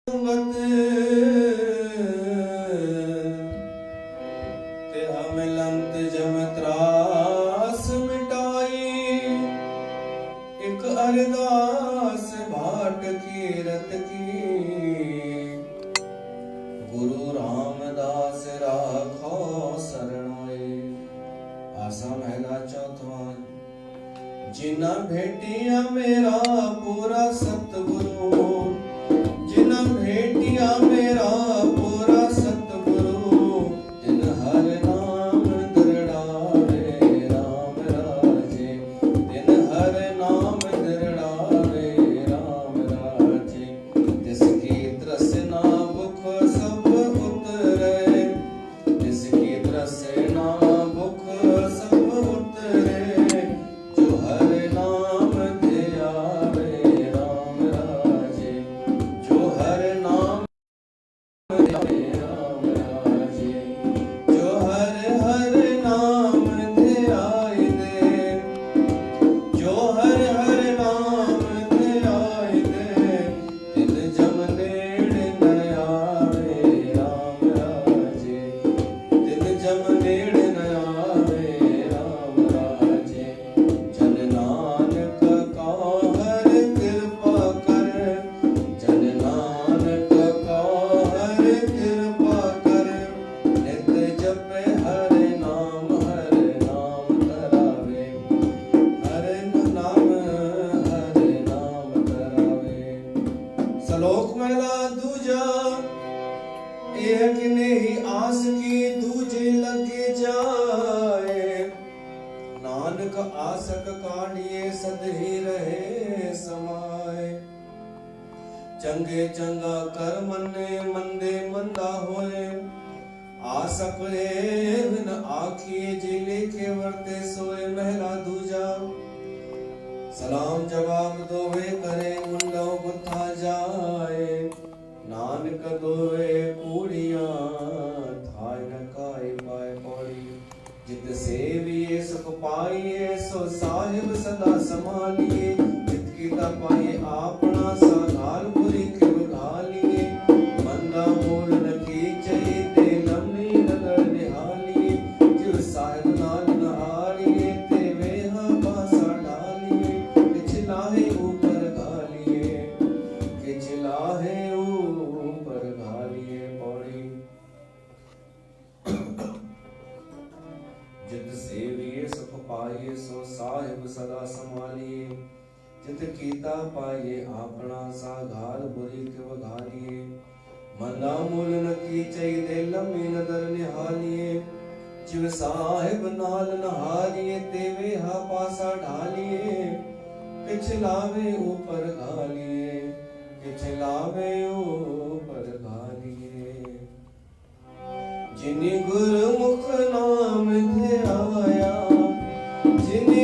संगत ते अमिलंत जम त्रास मिटाई। एक अरदास भाट की रत की, गुरु रामदास राखो शरणाई। आसा महला चौथा। जिना भेटिया मेरा पूरा सतगुरु, जिना भेटिया मेरा पूरा सतगुरु, जिन हर नाम दृढ़ावे राम राजे, जिन हर नाम दृढ़ावे राम राजे। जिसकी तृष्णा भूख सब उतरे, जिसकी तृष्णा भूख सब उतरे, जो हर नाम ध्यावे राम राजे, जो हर नाम ध्यावे राम राजे। जो हर नाम ध्याए दे, जो हर नाम ध्याए दे, तिन जम नेड़ न आवे राम राजे, तिन जम नेड़ न आवे राम राजे। जन नानक का हर कृपा कर, जन नानक का हर कृपा कर, नित जपे हर नाम धरावे, हर नाम धरावे। श्लोक महला दूजा। एक नहीं आस की दूजे लगे जाए, नानक आसक काढ़िए सदही रहे समाए। चंगे चंगा कर मन्ने मंदे मंदा होए, आसक बिन आखिए जिले के वर्ते सोए। महला दूजा। सलाम जवाब दोवे करे मुंडो गुथा जाए, नानक दोवे कूड़ियां थाय न काय पाए पौड़ी। जित सेविए सुख पाइए, सो साहिब सदा संभालिए। जित कीता पाइए आपना, सा घाल बुरी के घालिए। मंदा मूल न कीचई, ते लम्बी नगर निहालिए। जिव साहिब नाल न हारिए, ते वेहा पासा ढालिए। किचलाहे ऊपर घालिए, किचलाहे ऊपर घालिए पौड़ी। जित सेविए सुख पाइए, सो साहिब सदा संभालिए। जित कीता पाइए आपना, सा घाल बुरी क्यों घालिए। मंदा मूल न कीचई, दे लम्बी नदर निहालिए। जिव साहिब नाल न हारिए, ते वेहा पासा ढालिए। किचलावे ऊपर घालिए, किचलावे ऊपर घालिए। जिनि गुरमुख नाम ध्याया, जिनि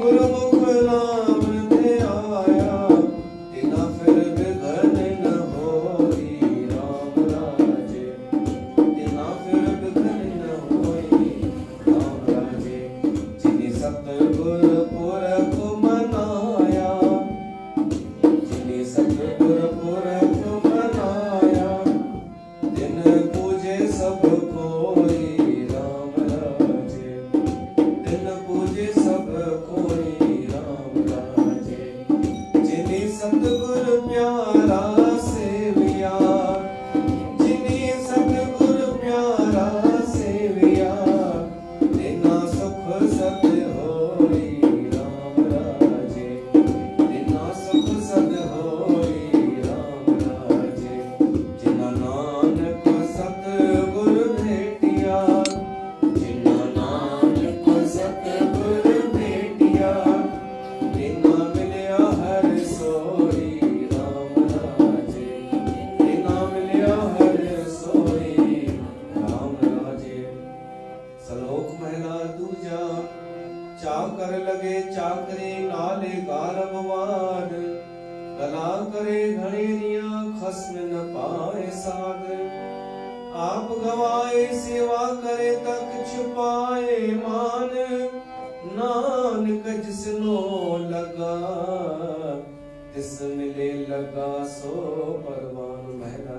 गुरमुख नाम ध्याया, तिना फिर बिघन न होई राम राजे, तिना फिर बिघन न होई राम राजे। जिनि सतगुर पुरख मनाया, जिनि सतगुर पुरख मनाया, तिन पूजे सब कोई राम राजे, तिन पूजे सब कोई राम राजे। जिनि सतगुर प्यारा सेविया, जिनि सतगुर प्यारा सेविया, तिना सुख सद होई राम राजे, तिना सुख सद होई राम राजे। जिना नानक सतगुर भेटिया, जिना नानक सतगुर भेटिया, तिना मिलिया हर सोई राम राजे, तिना मिलिया हर सोई राम राजे। श्लोक महला दूजा। चाकर लगे चाकरी, नाले गारबवान, कला करे घड़ेरिया, खस्म न पाए साध। आप गवाए सेवा करे, तक छुपाए मान। नानक जिसनो लगा, तिस मिले लगा सो परवान। महला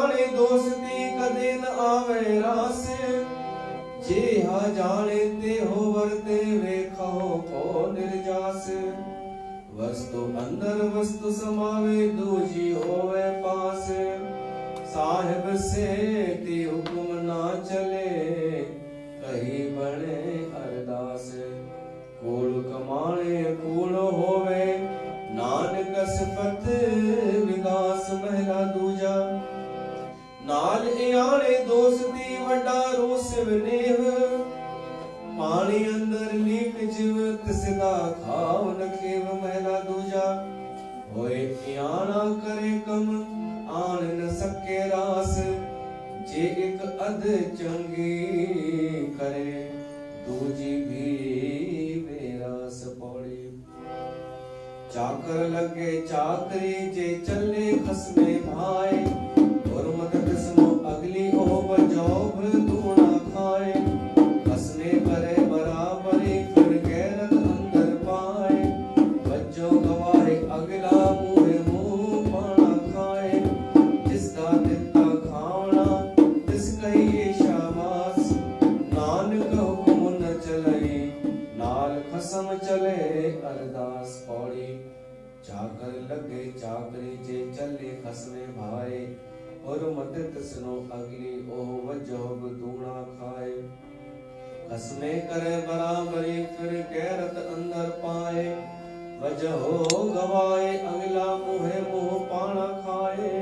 जाने दोस्ती कदे न आवे रास, जे हा जाने ते हो वर्ते वेखो को निर्जास। वस्तु अंदर वस्तु समावे दूजी होवे पास, साहिब से ती हुक्म ना चले कही बने अरदास। कूल कमाणे कूल होवे नानक सिफत विगास महला दूजा। नाल इयाणे दोस्ती वड्डा रोस विनेह, पानी अंदर लीक जीव तिसदा खाव न खेव महला दूजा। होए इयाना करे कम आन न सके रास, जे एक अध चंगी करे दूजी भी बेरास पौड़ी। चाकर लगे चाकरी जे चले खसमे भाई, और मदद सुनो अगली ओ बजौब दूना खाए। खसमे करे बराबरी फिर गैरत अंदर पाए, बच्चों गवाए अगला मुहे मुंह पाना खाए। जिसदा दिता खावना तिस कहिए शाबाश, नानक हुक्म न चलई नाल खसम चले अरदास पौड़ी। चाकर लगे चाकरी जे चले खसमे भाई, और मदद सुनो अगली ओ वजोब दूना खाए। खसमे करे बराबरी फिर गैरत अंदर पाए, वजहो गवाए अगला मुहे मुंह पाना खाए।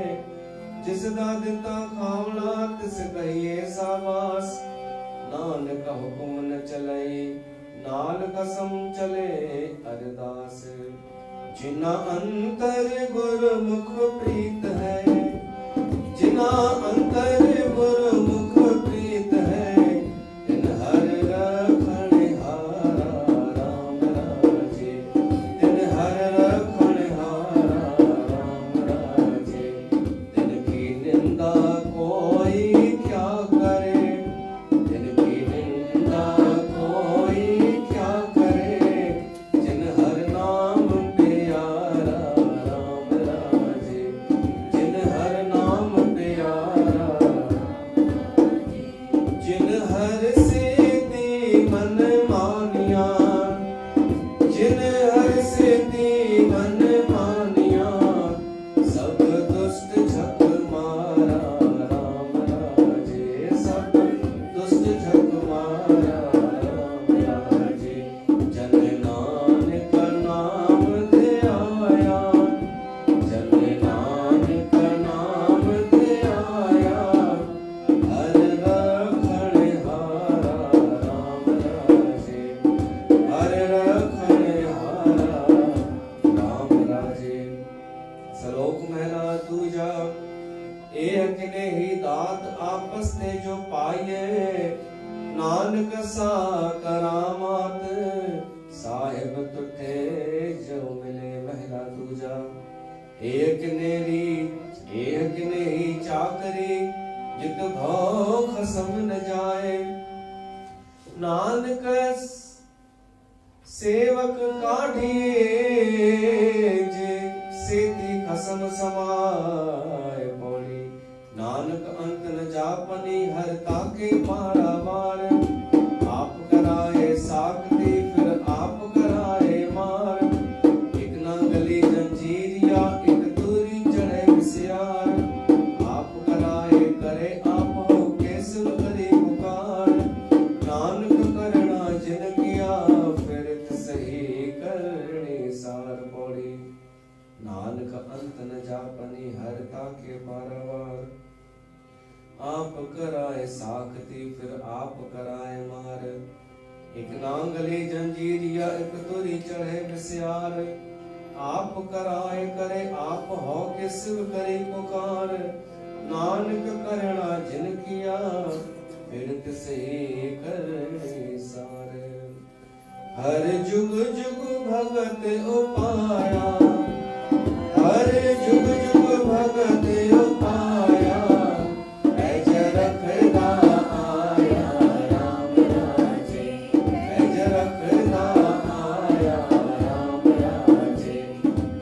जिसदा दिता खावना तिस कहिए साबास, नानक हुक्म न चलई नाल कसम चले अरदास। जिना अंतर गुरमुख प्रीत है, जिना अंतर गुरमुख प्रीत है, तिन हर रखण हारा राम राजे। तिन हर रखण हारा राम राजे। तिन की निंदा कोई क्या करे, तिन की निंदा कोई क्या करे, जिन हर नाम प्यारा राम राजे। जिन हर नाम प्यारा, जिन हर से दी मन मानिया, जिन हर से दी मन मानिया, सब दुष्ट झक मारा राम राजे। सब दुष्ट झक मारा राम राजे। जन नानक नाम दे आया, जन नानक नाम दे आया, हर रखण हारा राम राजे। हर रखण हारा राम राजे। सलोक महला दूजा। एक ने ही दात आपस ते जो पाइए, नानक सा करामात साहिब तुठे जो मिले महला दूजा। एक ने ही चाकरी जित भौ खसम न जाए, नानक सेवक काढ़िए जे सेती खसम समाए पौड़ी। नानक अंत न जापनी हर ताके मारा मार, आप कराए साकती फिर आप कराए मार। एक ना गली जंजीरिया एक दूरी चढ़े विस्यार, आप कराए करे आप हो केसव करे पुकार। नानक करना जिन किया फिर सही करने सार पौड़ी। नानक अंत न जापनी हर ताके पारावार, आप कराए साखती फिर आप कराए मार। एक नांगली जंजीरिया एक तुरी चढ़े विस्यार, आप कराए करे आप हो के शिव करे पुकार। नानक करना जिन किया फिर तिसे करने सार। हर जुग जुग भगत उपाया, हर जुग जुग भगत उपाया। ऐज रखदा आया राम राजे, ऐज रखदा आया राम राजे।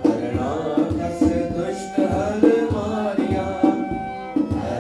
हरणा कस दुष्ट हर मारिया, हर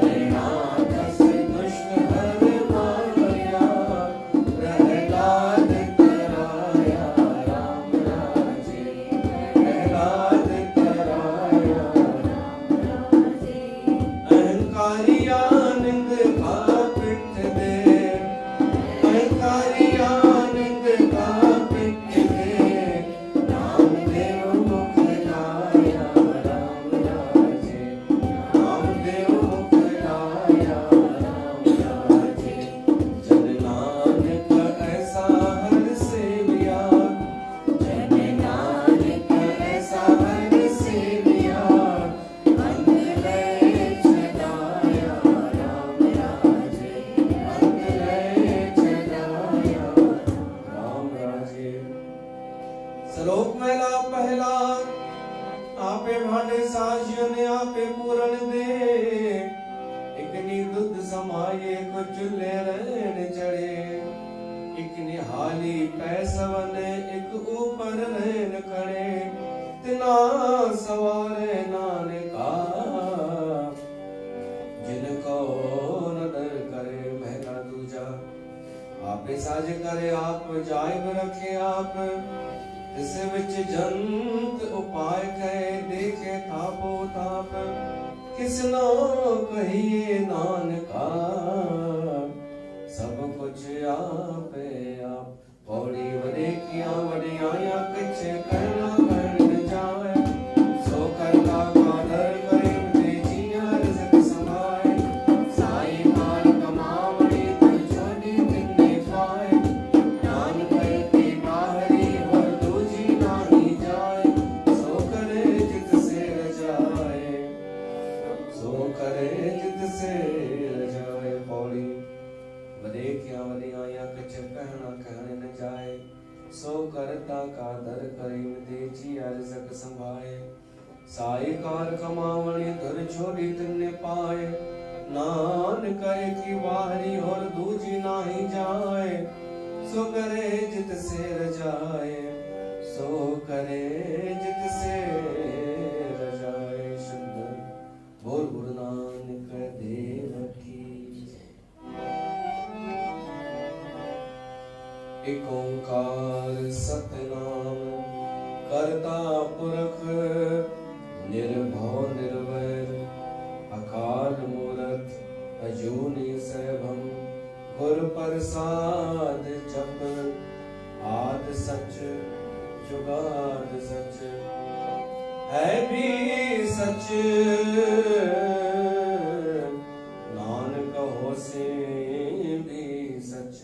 इकनी दुध समाये को चुल्हे रहन चढ़े, एक निहाली पैसवन एक ऊपर रहन खड़े, तिना सवारे नानका जिनको नदर करे महला दूजा। आपे साज करे आप जायब रखे आप, इस विच जंत उपाय कहे देखे तापो ताप, किसनो कहिए नानका सब कुछ आपे आप। पौड़ी वडे किया वडे आया कुछ करना कर जाए, सो करता कादर करे ते जिया रज़क समाए, साई मान कमावड़ी तुझ छोड़ी तिन्ने पाए, ज्ञान करती बाहरी और दूजी नाही जाए, सो करे जित से रजाए, सो करे जित से रजाए। पौड़ी वदे क्या वदे आया कछ कहना कहने न जाए, सो करता कादर करीम तेजी अर्जक संभाए, साई कार कमावणी धर छोड़ी तिन्ने पाए, नान करे की बाहरी और दूजी नाही जाए, सो करे जित से रजाए, सो करे जित से रजाए। सुंदर बोल गुरु नानक देव की। एक ओंकार सतनाम करता पुरख, निर्भव निर्वैर अकाल मूरत अजूनी सैभम, गुर प्रसाद जप आद सच जुगाद सच, है भी सच नानक होसे भी सच।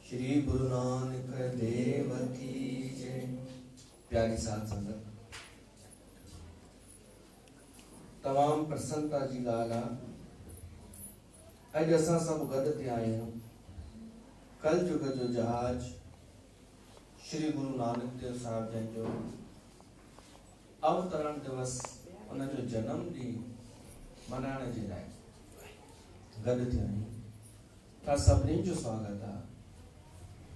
श्री गुरु नानक देव की जय। प्यारी साध संगत, तमाम प्रसन्नता जी ॻाल्हि आहे। अॼु असां सभु गॾु थिया आहियूं कल युग जो जहाज श्री गुरु नानक देव साहिब जन जो अवतरण दिवस, उनजो जन्म ॾींहुं मनाइण जे लाइ गॾु थिया आहियूं। तव्हां सभिनी जो स्वागत आहे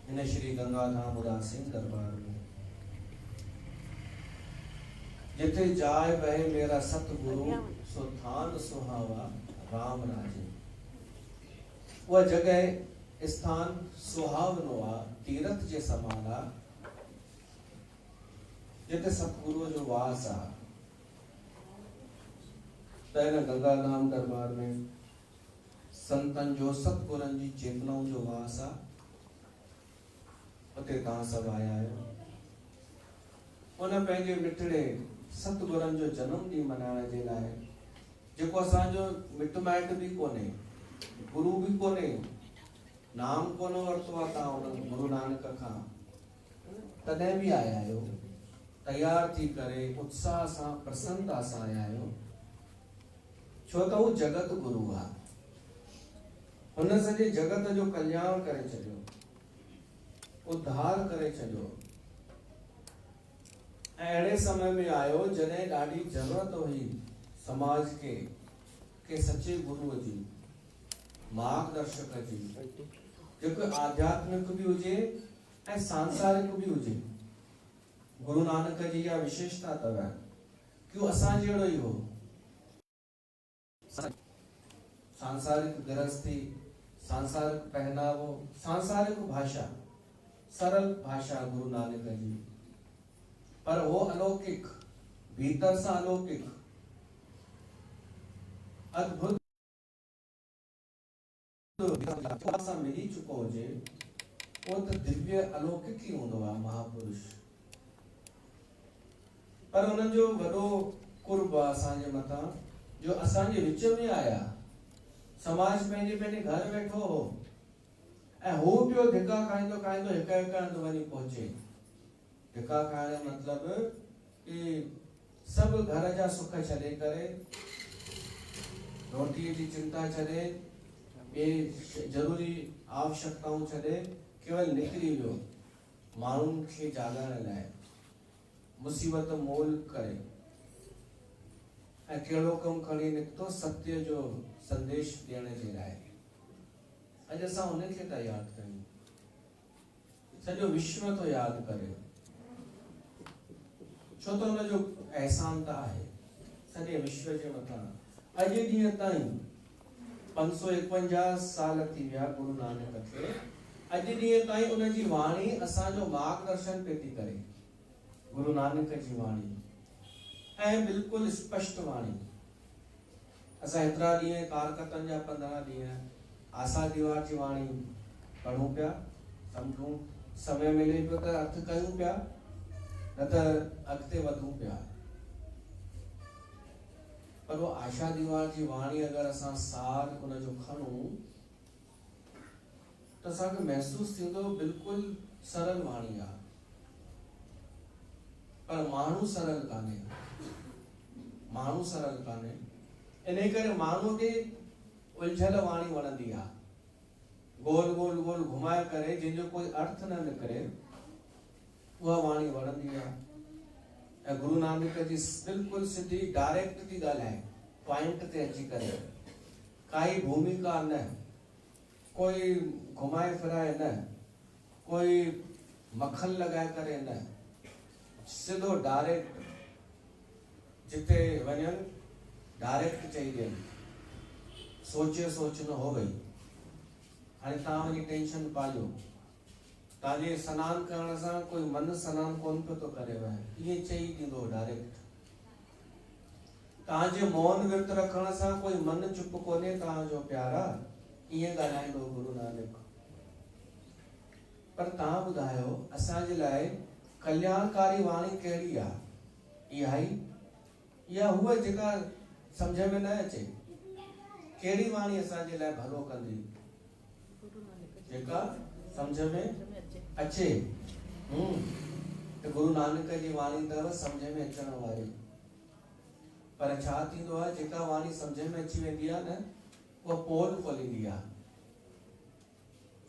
हिन श्री गंगाधाम उदासीन दरबार में, जिथे जाए बहे मेरा सतगुरु सो थान सुहावा राम राजे। वह जगह स्थान सुहावनो आ, तीरथ जे समान आ, जिथे सतगुरु जो वास आ। त हिन गंगाधाम दरबार में संतन जो सतगुरनि जी चेतनाउनि जो वास आ। उते तव्हां सभु आया आहियो। उन पंहिंजे मिठड़े सतगुरनि जो जनम ॾींहुं मनाइण जे लाइ, जेको असांजो मिट माइट बि कोन्हे, गुरु बि कोन्हे, नाम कोन वरितो आहे तव्हां उन गुरु नानक खां, तॾहिं बि आया आहियो। तयार थी करे उत्साह सां, प्रसन्नता सां आया आहियो, छो त हू जगत गुरु आहे। हुन सॼे जगत जो कल्याण करे छॾियो, उद्धार करे छॾियो। ऐं अहिड़े समय में आयो जॾहिं ॾाढी ज़रूरत हुई समाज के सचे गुरुअ जी, मार्गदर्शक जी, जेको आध्यात्मिक बि हुजे ऐं सांसारिक बि हुजे। गुरु नानक जी इहा विशेषता अथव कि उहो असां जहिड़ो ई हो। सांसारिक गृहस्थी, सांसारिक पहनावो, सांसारिक भाषा, सरल भाषा गुरु नानक जी, पर वो अलौकिक, भीतर सां अलौकिक, अद्भुत सां मिली चुको हुजे, वो त दिव्य अलौकिक ई हूंदो आहे, महापुरुष। पर उन्हनि जो वॾो कुर्ब आहे असांजे मथां, जो असांजे विच में आया। समाज पंहिंजे पंहिंजे घर वेठो हो ऐं हू पियो धिका खाईंदो खाईंदो हिक हिक हंधि वञी पहुचे। धिका खाइण जो मतिलबु कि सभु घर जा सुख छॾे करे, रोटीअ जी चिंता छॾे, ॿिए ज़रूरी आवश्यकताऊं छॾे, केवल निकिरी वियो माण्हुनि खे जाॻाइण लाइ, मुसीबत मोल करे। ऐं कहिड़ो कमु खणी निकितो, सत्य जो संदेश ॾियण जे लाइ। अॼु असां उनखे था यादि कयूं, सॼो विश्व थो यादि करे, छो त हुनजो अहसान त आहे सॼे विश्व जे मथां। अॼु ॾींहं ताईं 551 साल थी विया गुरु नानक खे। अॼु ॾींहं ताईं उनजी वाणी असांजो मार्गदर्शन पई थी करे, गुरु नानक जी वाणी, ऐं बिल्कुलु स्पष्ट वाणी। असां हेतिरा ॾींहं कारकतनि जा 15 ॾींहं आसा दीवार जी वाणी पढ़ूं पिया, सम्झूं, समय मिले पियो त अर्थ कयूं पिया, न त अॻिते वधूं पिया। पर वो आशा दीवार जी वाणी अगरि असां सार उनजो खणूं त असांखे महसूस थींदो बिल्कुलु सरल वाणी आहे, पर माण्हू सरल कान्हे, माण्हू सरल कान्हे। इन करे माण्हू खे उलझल वाणी वणंदी आहे, गोल गोल गोल घुमाए करे, जंहिंजो कोई अर्थ न निकिरे, उहा वाणी वणंदी आहे। ऐं गुरु नानक जी बिल्कुलु सिधी डायरेक्ट थी ॻाल्हाए, पॉइंट ते अची करे, काई भूमिका न, कोई घुमाए फिराए न, कोई मखल लॻाए करे न, सिधो डायरेक्ट, जिते वञनि डायरेक्ट चई ॾियनि, सोचे सोचनो हो गई। हाणे तव्हां वञी टेंशन पालियो, तव्हांजे सनानु करण सां कोई मन सनानु कोन पियो थो करेव, ईअं चई ॾींदो डायरेक्ट। तव्हांजे मौन विर्त रखण सां कोई मन चुप कोन्हे तव्हांजो प्यारा, ईअं ॻाल्हाईंदो गुरु नानक। पर तव्हां ॿुधायो असांजे लाइ कल्याणकारी वाणी कहिड़ी आहे? इहा ई या हुआ जेका समझ में न अचे? कहिड़ी वाणी असांजे लाइ भलो कंदी? जेका समझ में अचे। तो गुरु नानक जी वाणी अथव समझ में अचण वारी। पर छा थींदो आहे, जेका वाणी समझ में अची वेंदी आहे न, उहा पोल खोलींदी आहे।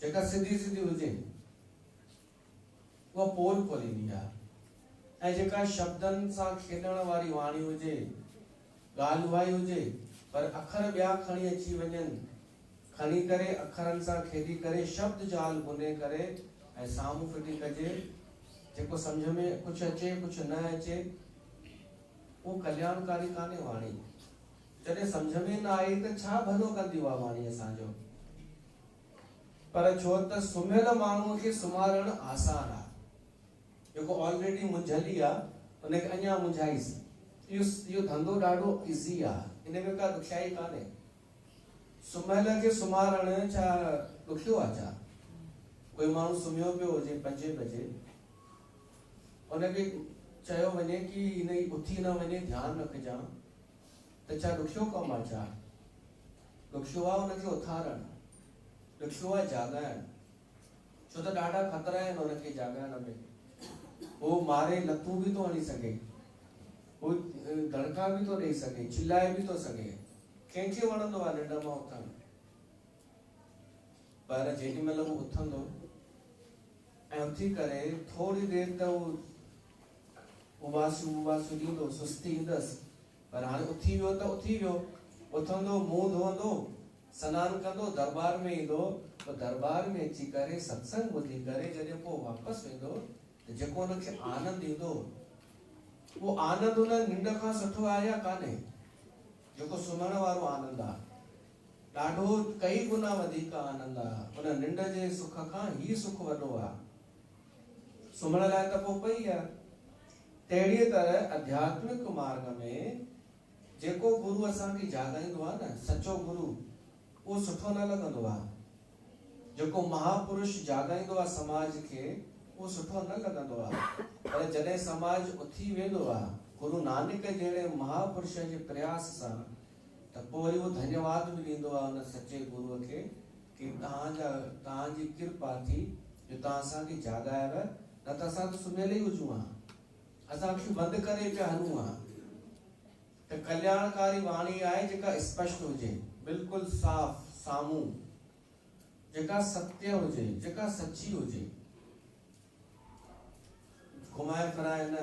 जेका सिधी सिधी हुजे उहा पोल खोलींदी आहे। ऐं जेका शब्दनि सां खेॾण वारी वाणी हुजे, ॻाल्हि उहा ई हुजे, पर अखर ॿिया खणी अची वञनि, खणी करे अखरनि सां खेॾी करे शब्द जाल बुने करे ऐं साम्हूं फिटी कजे, जेको सम्झ में कुझु अचे कुझु न अचे, उहो कल्याणकारी कान्हे वाणी। जॾहिं सम्झ में न आई त छा भलो कंदी उहा वाणी असांजो। पर छो त सुम्हियल माण्हूअ खे सुम्हारणु आसान आहे। जेको ऑलरेडी मुंझली आहे उनखे अञा मुंझाईसि। इहो धंधो ॾाढो इज़ी आहे, इन में का ॾुखियाई कान्हे। सुम्हियल खे सुम्हारणु छा ॾुखियो आहे छा? कोई माण्हू सुम्हियो पियो हुजे 5 बजे, उनखे चयो वञे कि हिन उथी न वञे, ध्यानु रखजां, त छा ॾुखियो कमु आहे छा? ॾुखियो आहे उनखे उथारणु, ॾुखियो आहे जाॻाइणु। छो त ॾाढा ख़तरा आहिनि उनखे जाॻाइण में। उहो मारे लतूं बि थो हणी सघे, उहो दड़का बि थो ॾेई सघे, चिल्लाए बि थो सघे। कंहिंखे वणंदो आहे निंड मां उथणु? पर जेॾी महिल उहो उथंदो ऐं उथी करे थोरी देरि त उहो उबासू ॾींदो, सुस्ती ईंदसि, पर हाणे उथी वियो त उथी वियो। उथंदो, मुंहुं धोअंदो, सनानु कंदो, दरबार में ईंदो, त दरबार में अची करे सत्संग ॿुधी करे जॾहिं पोइ वापसि वेंदो त जेको हुनखे आनंद ईंदो, उहो आनंद हुन निंड खां सुठो आहे या कान्हे? जेको सुम्हण वारो आनंद आहे, ॾाढो कई गुना वधीक आनंद आहे। उन निंड जे सुख खां ही सुख वॾो आहे। सुम्हण लाइ त पोइ पई आहे। तहिड़ीअ तरह आध्यात्मिक मार्ग में जेको गुरु असांखे जाॻाईंदो आहे न, सचो गुरु, उहो सुठो न लॻंदो आहे। जेको महापुरुष जाॻाईंदो आहे समाज खे, उहो सुठो न लॻंदो आहे। पर जॾहिं समाज उथी वेंदो आहे गुरु नानक जहिड़े महापुरुष जे प्रयास सां, त पोइ वरी उहो धन्यवाद बि ॾींदो आहे उन सचे गुरूअ खे कि तव्हांजी कृपा थी जो तव्हां असांखे जाॻायव, न त असां त सुम्हियल ई हुजूं हा, असां अखियूं बंदि करे पिया हलूं हा। त कल्याणकारी वाणी आहे जेका स्पष्ट हुजे, बिल्कुलु साफ़ साम्हूं, जेका सत्य हुजे, जेका सची हुजे, घुमाए फिराए न।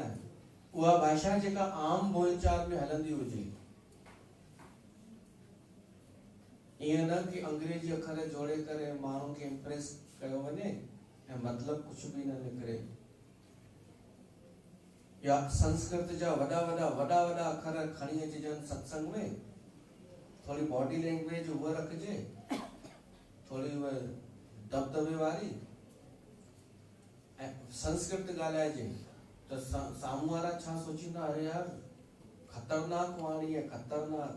उहा भाषा जेका आम बोलचाल में हलंदी हुजे। ईअं न कि अंग्रेजी अखर जोड़े करे माण्हू खे इम्प्रेस कयो वञे ऐं मतिलबु कुझु बि न निकिरे। या संस्कृत जा वॾा वॾा अखर खणी अचिजनि सत्संग में, थोड़ी बॉडी लैंग्वेज उहा रखिजे, थोड़ी उहा दबदबे वारी, ऐं संस्कृत ॻाल्हाइजे, त साम्हूं वारा छा सोचींदा, अरे यार खतरनाक वाणी है, खतरनाक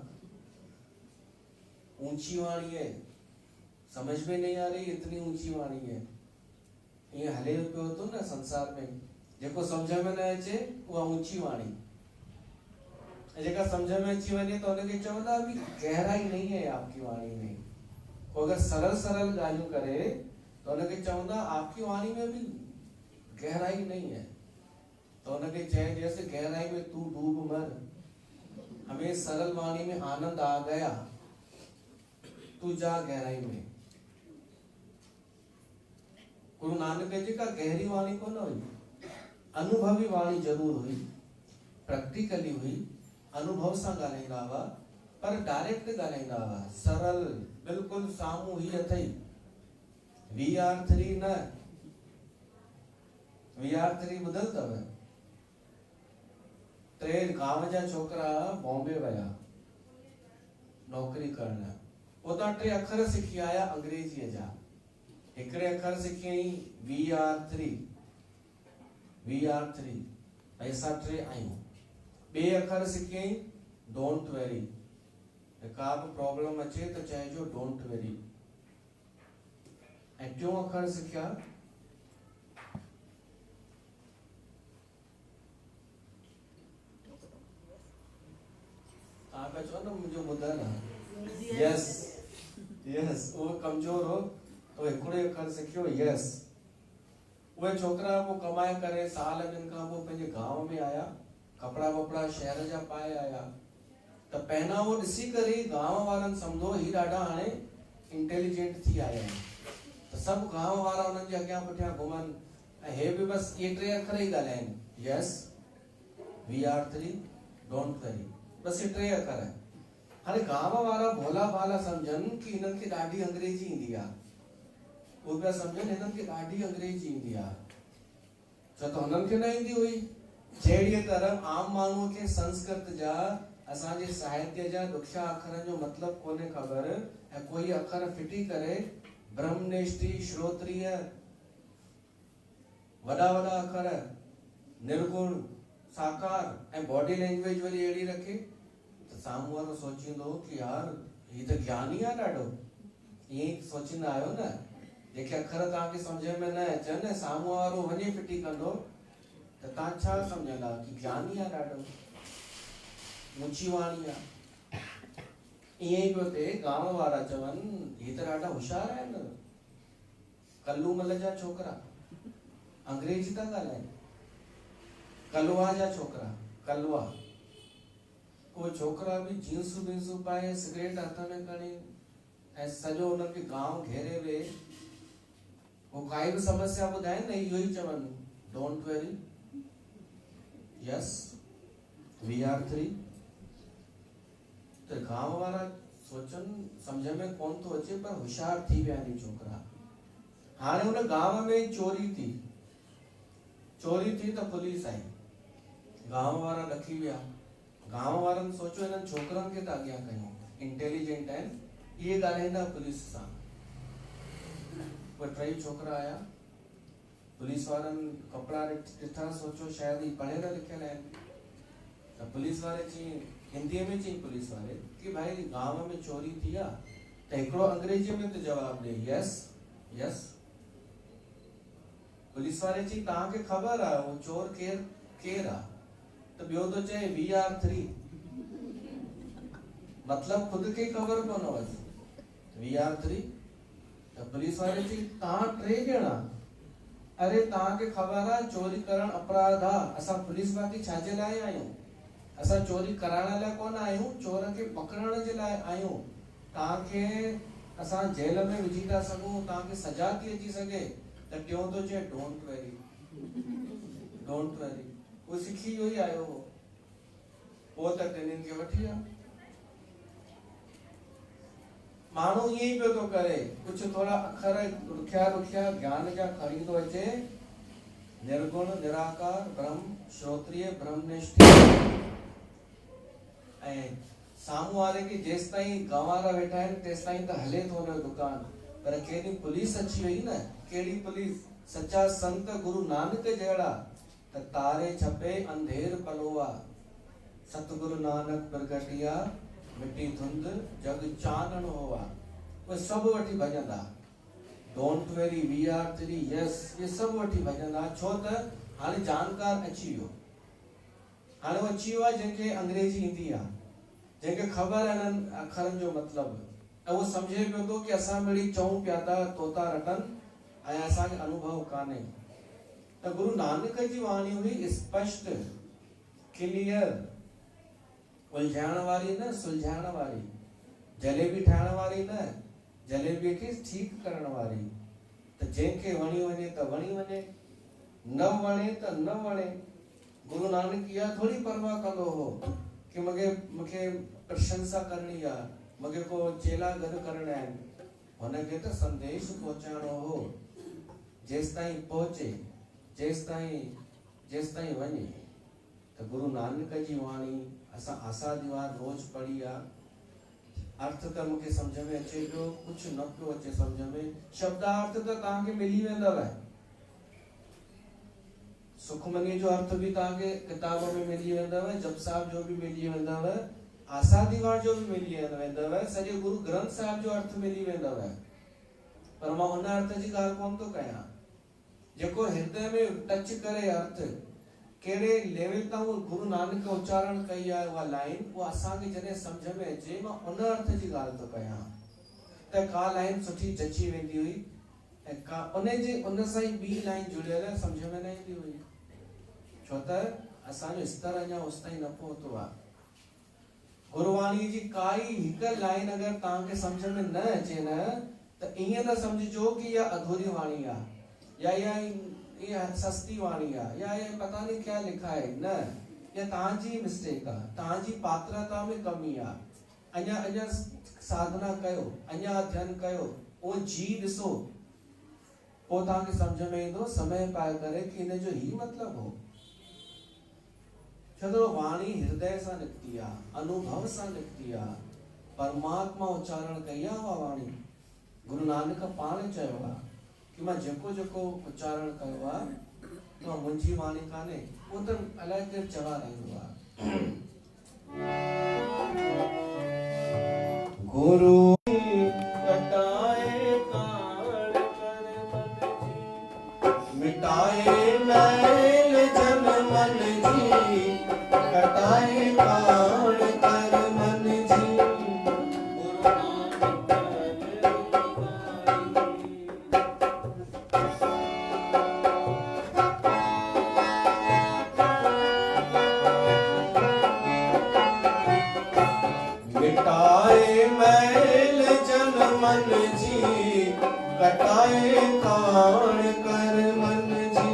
ऊंची वाणी है, समझ में नहीं आ रही इतनी ऊंची वाणी है। ये हले पियो थो न संसार में, जेको समझ में न अचे उहा ऊंची वाणी, जेका समझ में अची वञे तो उनखे चवंदा भी गहराई नहीं है आपकी वाणी में। वो अगर सरल सरल ॻाल्हियूं करे तो उनखे चवंदा आपकी वाणी में भी गहराई नहीं है, तो उनखे चए जैसे गहराई में तू डूब मर, हमें सरल वाणी में आनंद आ गया, तू जा गहराई में। गुरु नानक जी का गहरी वाणी को न हुई, अनुभवी वाणी जरूर हुई, प्रैक्टिकली हुई, अनुभव सां ॻाल्हाईंदा हुआ, पर डायरेक्ट ॻाल्हाईंदा हुआ, सरल, बिल्कुलु साम्हूं ही अथई। VR3 न, VR3 ॿुधल अथव? 3 गांव जा छोकिरा बॉम्बे विया नौकरी करण, उतां 3 अखर सिखी आया अंग्रेजीअ जा। हिकिड़े अखर सिखियईं VR3, भई असां 3 आहियूं। ॿिए अखर सिखियईं डोंट वेरी, का बि प्रॉब्लम अचे त चइजो डोंट वेरी। ऐं टियों अखर सिखिया तव्हां पिया चओ न मुंहिंजो ॿुधल आहे, यस, उहो कमज़ोर हो, तो तो हिकिड़ो अखर सिखियो यस। उहे छोकिरा पोइ कमाए करे साल ॿिनि खां पोइ पंहिंजे गांव में आया, कपिड़ा वपड़ा शहर जा पाए आया। त पहिरियां उहो ॾिसी करे गांव वारनि सम्झो ही ॾाढा हाणे इंटेलिजेंट थी आया आहिनि। त सभु गांव वारा उन्हनि जे अॻियां पुठियां घुमनि ऐं हे बि बसि इहे 3 अखर ई ॻाल्हाइनि, yes, we are 3, don't worry, बसि इहे 3 अखर। हाणे गांव वारा भोला भाला सम्झनि कि हिननि खे ॾाढी अंग्रेजी ईंदी आहे। उहे पिया सम्झनि हिननि खे ॾाढी अंग्रेजी ईंदी आहे, छो त हुननि खे न ईंदी हुई। जहिड़ीअ तरह आम माण्हूअ खे संस्कृत जा असांजे साहित्य जा ॾुखिया अखरनि जो मतिलबु कोन्हे ख़बर, ऐं कोई अखर फिटी करे ब्रह्मनेष्ठी, श्रोत्रिय, वॾा वॾा अखर, निर्गुण, साकार ऐं बॉडी लैंग्वेज वरी अहिड़ी रखे त साम्हूं वारो सोचींदो कि यार ही त ज्ञानी आहे ॾाढो। ईअं सोचींदा आहियो न, जेके अखर तव्हांखे सम्झ में न अचनि, साम्हूं वारो वञे फिटी कंदो त तव्हां छा सम्झंदा कि ज्ञानी आहे ॾाढो, ऊची वाणी आहे। ईअं ई पियो थिए, गांव वारा चवनि ही त ॾाढा होशियार आहिनि, कल्लूमल जा छोकिरा अंग्रेजी था ॻाल्हाइनि, कलवा जा छोकिरा, कलवा। उहे छोकिरा बि जींसूं बींसूं पाए, सिगरेट हथ में खणी ऐं सॼो उन्हनि खे गांव घेरे वेहे, वो काई भी समस्या ॿुधाए न इहो ई चवनि, don't worry, yes, we are 3। त गांव वारा सोचनि सम्झ में कोन थो अचे, पर होशियार थी विया आहिनि छोकिरा। हाणे हुन गांव में चोरी थी त पुलिस आई, गांव वारा ॾकी विया। गांव वारनि सोचियो हिननि छोकिरनि खे त अॻियां कयूं, इंटेलिजेंट आहिनि, इहे ॻाल्हाईंदा पुलिस सां। पोइ 3 छोकिरा आया, पुलिस वारनि कपिड़ा ॾिठा, सोचो शायदि ही पढ़ियल लिखियल आहिनि। त पुलिस वारे चई, हिंदीअ में चई पुलिस वारे कि भाई गांव में चोरी थी आहे, त हिकिड़ो अंग्रेजीअ में त जवाबु ॾे, यस, यस। पुलिस वारे चई तव्हांखे ख़बर आहे वो चोर केरु आहे? त ॿियो तो चए वी आर 3, मतलब खुद खे ख़बर कोन हुअसि, वी आर 3। त पुलिस वारे चई तव्हां 3 ॼणा, अरे तव्हांखे ख़बर आहे चोरी करण अपराध आहे, असां पुलिस बाक़ी छाजे लाइ आहियूं? असां चोरी कराइण लाइ कोन आहियूं, चोर खे पकड़ण जे लाइ आहियूं। तव्हांखे असां जेल में विझी था सघूं, तव्हांखे सजा थी अची सघे। त टियों तो चए डोंट वरी, डोंट वरी। वो सिखी इहो ई आयो हो, पोइ त टिनिनि खे वठी विया। माण्हू ईअं ई पियो थो करे, कुझु थोड़ा अखर ॾुखिया ॾुखिया ज्ञान जा खणी थो अचे, निर्गुण, निराकार, ब्रह्म, श्रोत्रिय, ब्रह्मनिष्ठ, ऐं साम्हूं वारे खे जेसि ताईं गंवारा वेठा आहिनि तेसि ताईं त हले थो हुनजो दुकान। पर केॾी पुलिस अची वई न, केड़ी पुलिस, सच्चा संत गुरु नानक जहिड़ा, त तारे छपे अंधेर पलोवा, सतगुरु नानक प्रगटिया, मिटी धुंध जग चानण होवा। उहे सभु वठी भॼंदा, don't worry, we are 3, yes, ये सभु वठी भॼंदा। छो त हाणे जानकार अची वियो, हाणे उहो अची वियो आहे जंहिंखे अंग्रेजी ईंदी आहे, जंहिंखे ख़बर आहे हिननि अखरनि जो मतिलबु, ऐं उहो सम्झे पियो थो कि असां मिड़ी चऊं पिया था तोता रटनि ऐं असांखे अनुभव कान्हे। त गुरु नानक जी वाणी हुई स्पष्ट, क्लियर, उलझाइण वारी न, सुलझाइण वारी, जलेबी ठाहिण वारी न, जलेबीअ खे ठीकु करण वारी। त जंहिंखे वणी वञे त वणी वञे, न वणे त न वणे। गुरु नानक इहा थोड़ी परवाह कंदो हो कि मूंखे प्रशंसा करणी आहे, मूंखे को चेला गॾु करणा आहिनि। हुनखे त संदेश पहुचाइणो हो, जेसि ताईं पहुचे, जेसि ताईं वञे। त गुरु नानक जी वाणी असां आसा दीवार रोज पढ़ी आहे। अर्थ त मूंखे सम्झ में अचे पियो, कुझु न पियो अचे सम्झ में, शब्दार्थ त तव्हांखे मिली वेंदव। सुखमनी जो अर्थ भी तव्हांखे किताब में मिली वेंदव, जप साहिब जो भी मिली वेंदव, आसा दीवार जो भी मिली वेंदव, सॼे गुरु ग्रंथ साहिब जो अर्थ मिली वेंदव। पर मां उन अर्थ जी ॻाल्हि कोन थो कयां जेको हृदय में टच करे अर्थ, कहिड़े लेवल तां गुरु नानक उच्चारण कई आहे उहा लाइन, उहा असांखे जॾहिं सम्झ में अचे, मां उन अर्थ जी ॻाल्हि थो कयां। त का लाइन सुठी जची वेंदी हुई उन सां ई ॿी लाइन जुड़ियल आहे, सम्झ में न ईंदी हुई, छो त असांजो स्तर अञा उस ताईं न पहुतो आहे। गुरुवाणी जी काई हिकु लाइन अगरि तव्हांखे सम्झ में न अचे न त ईअं न सम्झिजो कि इहा अधूरी वाणी आहे या इहा सस्ती वाणी आहे या इहा पता नहीं क्या लिखा है, न, इहा तव्हांजी मिस्टेक आहे, तव्हांजी पात्रता में कमी आहे। अञा साधना कयो, अञा अध्ययन कयो, उहो जी ॾिसो, पोइ तव्हांखे सम्झ में ईंदो समय पाए करे कि हिन जो ही मतिलबु हो। छो त वाणी हृदय सां निकिती आहे, अनुभव सां निकिती आहे, परमात्मा उच्चारण कई आहे उहा वाणी। गुरु नानक पाण चयो आहे कि मां जेको जेको उच्चारण कयो आहे उहा मुंहिंजी वाणी कान्हे, उहो त अलाए केरु चवा रहंदो आहे। गुरु कटाए काल कर मन जी, मिटाए मैल जन मन जी, कटाए काल कर मन जी, मिटाए मैल जन मन जी, कटाए काल कर मन जी,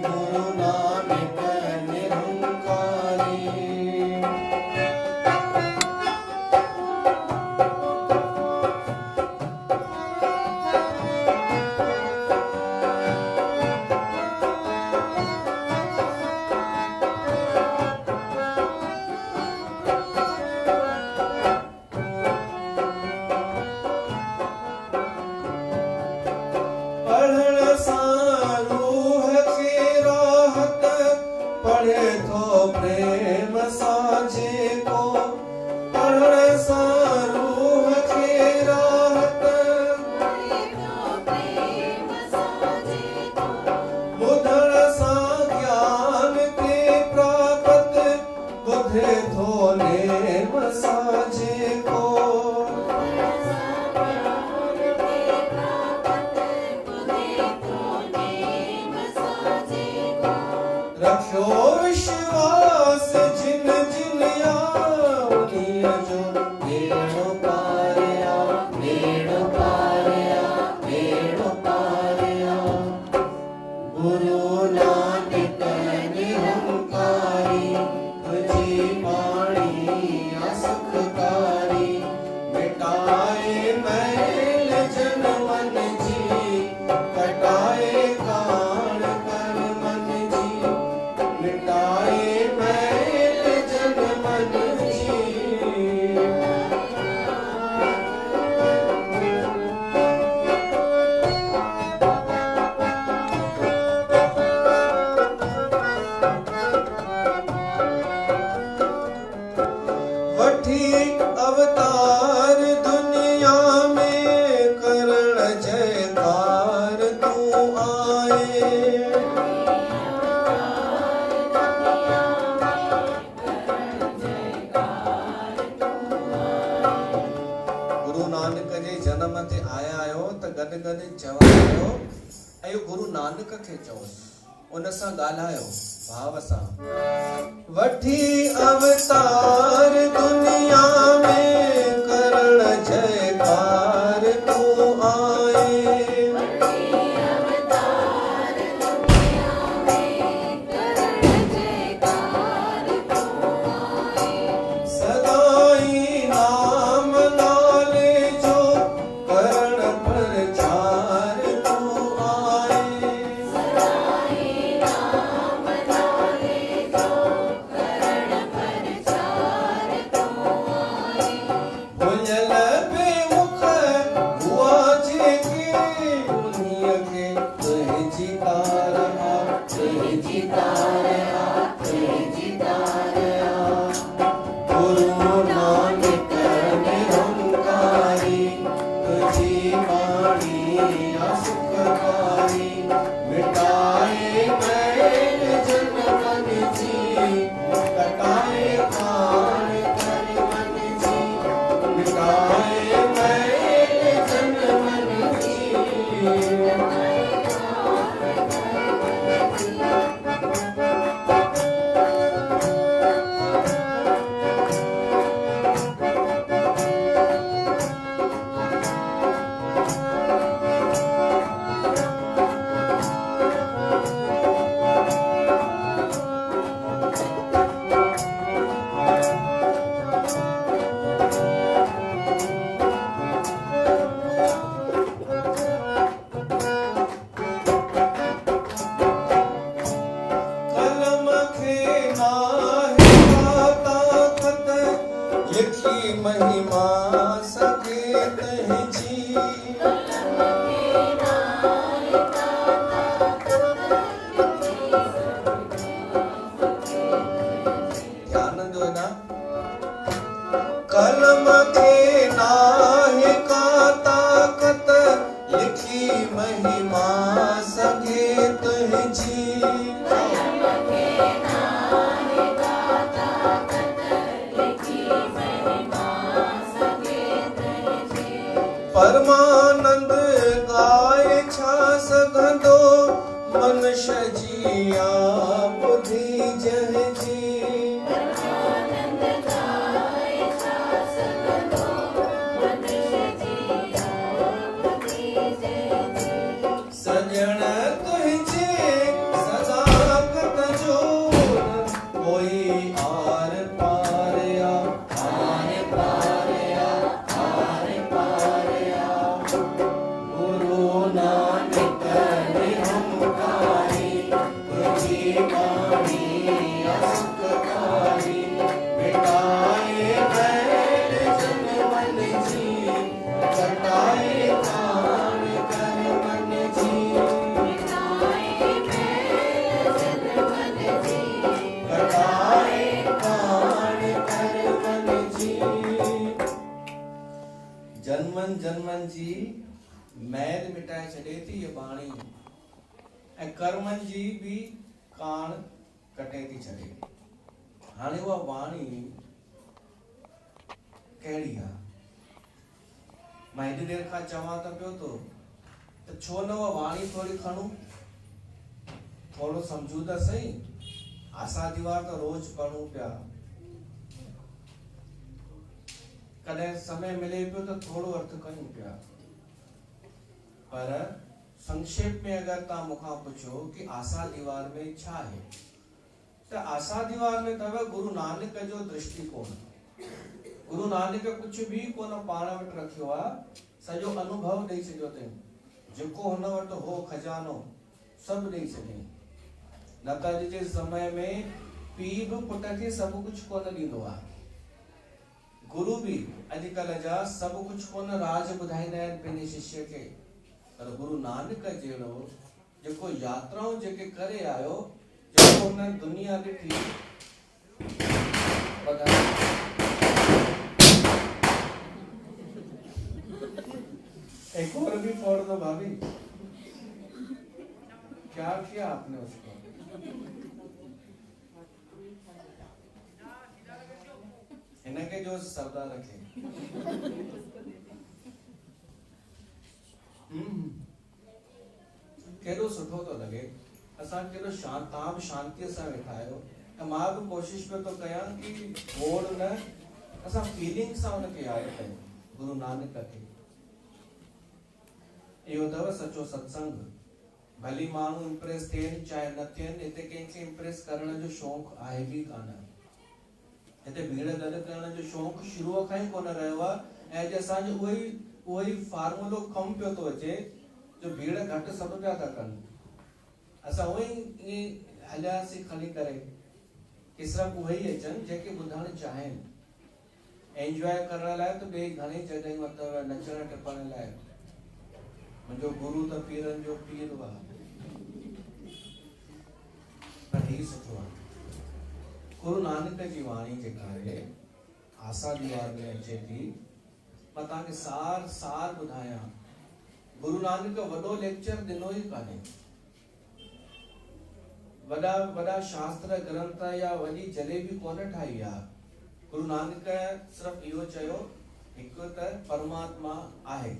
गुरु नानक निरंकारी। रखो विश्वास जिन जिन आउनिया जो, बेड़ो पारिया, बेड़ो पारिया, बेड़ो पारिया। गुरु नानक निरंकारी, तुझी वाणी असुखकारी, मिटाए मैल जन मन जी, कटाए काल कर मन जी, मिटाए मैल जन मन जी। वठी अवतार दुनिया में, करण जयकार तू आए, गुरु नानक जे जन्म ते आया आहियो त गॾु गॾु चवायो ऐं गुरु नानक खे चओसि, उन सां ॻाल्हायो भाव सां। वठी अवतार दुनिया में, करण जयकार तू आए, सदाई नाम नाले जो, करण प्रचार तू आए, भुलियल बेमुख हुआ जेके, उन्हीअ खे तुंहिंजी तार आ, तुंहिंजी तार आ, तुंहिंजी तार आ। गुरु नानक निरंकारी, तुझी वाणी असुखकारी, मिटाए मैल जन मन जी, कटाए काल कर मन जी, मिटाए मैल जन मन जी। महिमा सगे तुझी परमानंद गाय छा सघंदो मनुष्य जिया बुद्धि जह जी सजण तुझे सदा कत जोर कोई are पारया are पारया are पारया Guru Nanak ने हमकारी तुझी वाणी असुखकारी मिटाए बैर जन मन जी कटाए कान कर मन जी कटाए कान कर मन जी जन्मन जन्मन जी मैल मिटाए छॾे थी ये बाणी ऐं कर्मन जी भी कान कटे थी छॾे हाणे उहा वाणी कहिड़ी आहे मां हेॾी देर खां चवां त पियो थो त छो न उहा वाणी थोरी खणूं थोरो सम्झूं त सही आसा दीवार त रोज पढ़ूं पिया कॾहिं समय मिले पियो त थोरो अर्थ कयूं पिया पर संक्षेप में अगर तव्हां मूंखां पुछो कि आसा दीवार में छा आहे त आसा दीवार में अथव गुरु नानक जो दृष्टिकोण गुरु नानक कुछ भी कोन पाण वटि रखियो आहे सॼो अनुभव ॾेई छॾियो अथई जेको हुन वटि हो खजानो सभु ॾेई छॾियईं न त अॼु जे समय में पीउ बि पुट खे सभु कुझु कोन ॾींदो आहे गुरु बि अॼुकल्ह जा सभु कुझु कोन राज ॿुधाईंदा आहिनि पंहिंजे शिष्य खे पर गुरु नानक जहिड़ो जेको यात्राऊं जेके करे आयो जेको हुन दुनिया ॾिठी एक और भी फोड़ दो भाभी क्या किया आपने उसको इनके जो सरदार रखे केॾो सुठो थो लॻे असां केॾो शांति तव्हां बि शांतीअ सां वेठा आहियो ऐं मां बि कोशिशि पियो थो कयां कि बोर न असां फीलिंग सां हुनखे यादि कयूं गुरु नानक खे इहो अथव सचो सत्संग भली माण्हू इम्प्रेस थियनि चाहे न थियनि हिते कंहिंखे इम्प्रेस करण जो शौक़ु आहे बि कान हिते भीड़ गॾु करण जो शौक़ु शुरूअ खां ई कोन रहियो आहे ऐं अॼु असांजो उहो ई फार्मूलो कमु पियो थो अचे जो भीड़ घटि सभु पिया था कनि असां उहो ई हलियासीं खणी करे कि सिर्फ़ु उहे ई अचनि जेके ॿुधणु चाहिनि एंजॉय करण लाइ त ॿिए घणेई जॻहियूं अथव नचण टिपण लाइ मुंहिंजो गुरु त पीरनि जो पीर हुआ पर ही सुठो आहे गुरु नानक जी वाणी जेका आहे आसा दीवार में अचे थी मां तव्हांखे सार ॿुधायां गुरु नानक वॾो लेक्चर ॾिनो ई कान्हे वॾा शास्त्र ग्रंथ या वॾी जलेबी कोन ठाही आहे गुरु नानक सिर्फ़ु इहो चयो हिकु त परमात्मा आहे